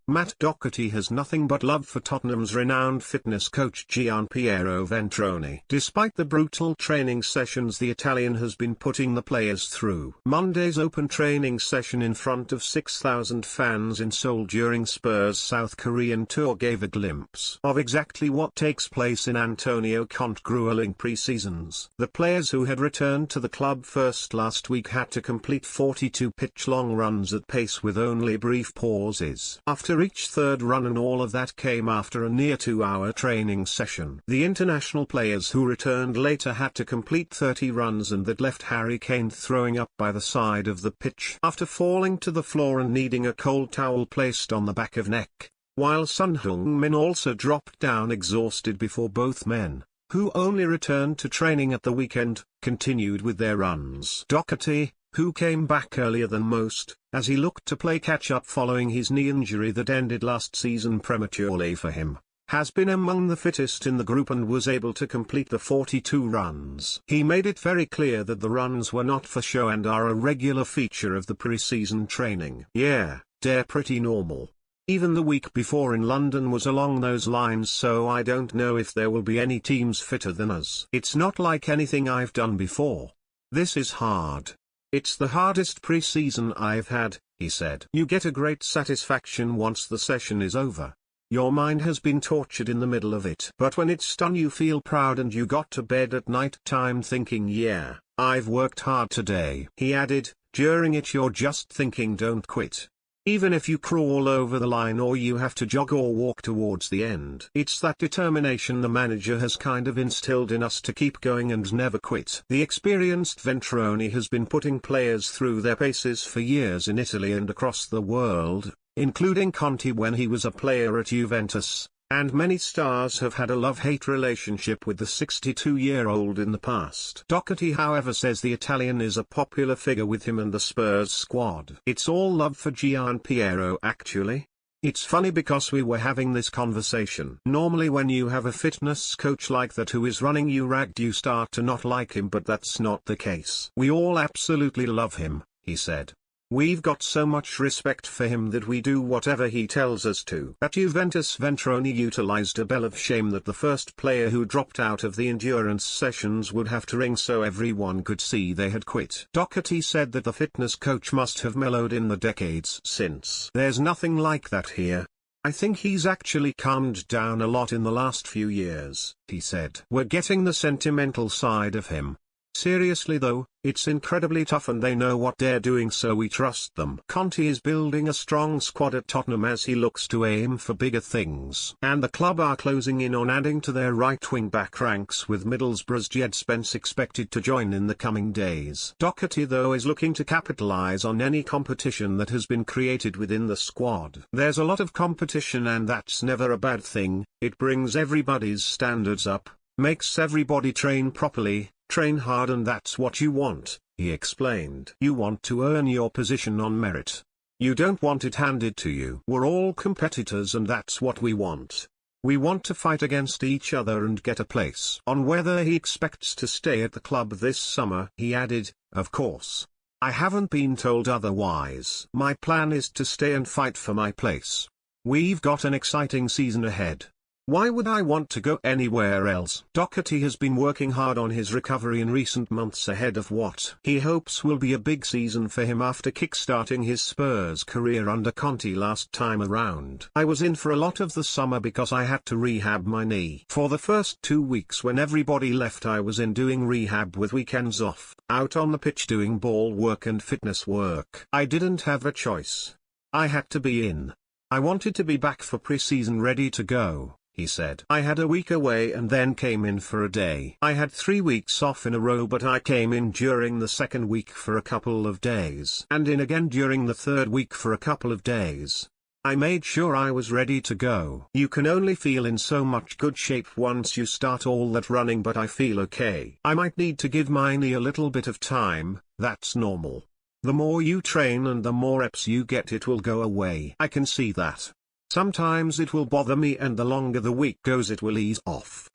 Matt Doherty has nothing but love for Tottenham's renowned fitness coach Gian Piero Ventrone. Despite the brutal training sessions the Italian has been putting the players through. Monday's open training session in front of 6,000 fans in Seoul during Spurs' South Korean tour gave a glimpse of exactly what takes place in Antonio Conte's grueling pre-seasons. The players who had returned to the club first last week had to complete 42 pitch-long runs at pace with only brief pauses after each third run, and all of that came after a near 2-hour training session. The international players who returned later had to complete 30 runs, and that left Harry Kane throwing up by the side of the pitch after falling to the floor and needing a cold towel placed on the back of neck, while Son Heung-min also dropped down exhausted before both men, who only returned to training at the weekend, continued with their runs. Doherty, who came back earlier than most, as he looked to play catch-up following his knee injury that ended last season prematurely for him, has been among the fittest in the group and was able to complete the 42 runs. He made it very clear that the runs were not for show and are a regular feature of the pre-season training. "Yeah, they're pretty normal. Even the week before in London was along those lines, so I don't know if there will be any teams fitter than us. It's not like anything I've done before. This is hard. It's the hardest pre-season I've had," he said. "You get a great satisfaction once the session is over. Your mind has been tortured in the middle of it, but when it's done you feel proud and you got to bed at night time thinking, yeah, I've worked hard today." He added, "During it you're just thinking don't quit. Even if you crawl over the line or you have to jog or walk towards the end. It's that determination the manager has kind of instilled in us to keep going and never quit." The experienced Ventrone has been putting players through their paces for years in Italy and across the world, including Conte when he was a player at Juventus, and many stars have had a love-hate relationship with the 62-year-old in the past. Doherty however says the Italian is a popular figure with him and the Spurs squad. "It's all love for Gian Piero actually. It's funny because we were having this conversation. Normally when you have a fitness coach like that who is running you ragged you start to not like him, but that's not the case. We all absolutely love him," he said. "We've got so much respect for him that we do whatever he tells us to." At Juventus, Ventrone utilized a bell of shame that the first player who dropped out of the endurance sessions would have to ring so everyone could see they had quit. Doherty said that the fitness coach must have mellowed in the decades since. "There's nothing like that here. I think he's actually calmed down a lot in the last few years," he said. "We're getting the sentimental side of him. Seriously though, it's incredibly tough and they know what they're doing, so we trust them." Conte is building a strong squad at Tottenham as he looks to aim for bigger things. And the club are closing in on adding to their right-wing back ranks, with Middlesbrough's Jed Spence expected to join in the coming days. Doherty though is looking to capitalise on any competition that has been created within the squad. "There's a lot of competition and that's never a bad thing. It brings everybody's standards up, makes everybody train properly, train hard, and that's what you want," he explained. "You want to earn your position on merit. You don't want it handed to you. We're all competitors and that's what we want. We want to fight against each other and get a place." On whether he expects to stay at the club this summer, he added, "Of course. I haven't been told otherwise. My plan is to stay and fight for my place. We've got an exciting season ahead. Why would I want to go anywhere else?" Doherty has been working hard on his recovery in recent months ahead of what he hopes will be a big season for him after kick-starting his Spurs career under Conte last time around. "I was in for a lot of the summer because I had to rehab my knee. For the first 2 weeks when everybody left I was in doing rehab with weekends off, out on the pitch doing ball work and fitness work. I didn't have a choice. I had to be in. I wanted to be back for pre-season ready to go," he said. "I had a week away and then came in for a day. I had 3 weeks off in a row, but I came in during the second week for a couple of days, and in again during the third week for a couple of days. I made sure I was ready to go. You can only feel in so much good shape once you start all that running, but I feel okay. I might need to give my knee a little bit of time, that's normal. The more you train and the more reps you get, it will go away. I can see that. Sometimes it will bother me and the longer the week goes it will ease off."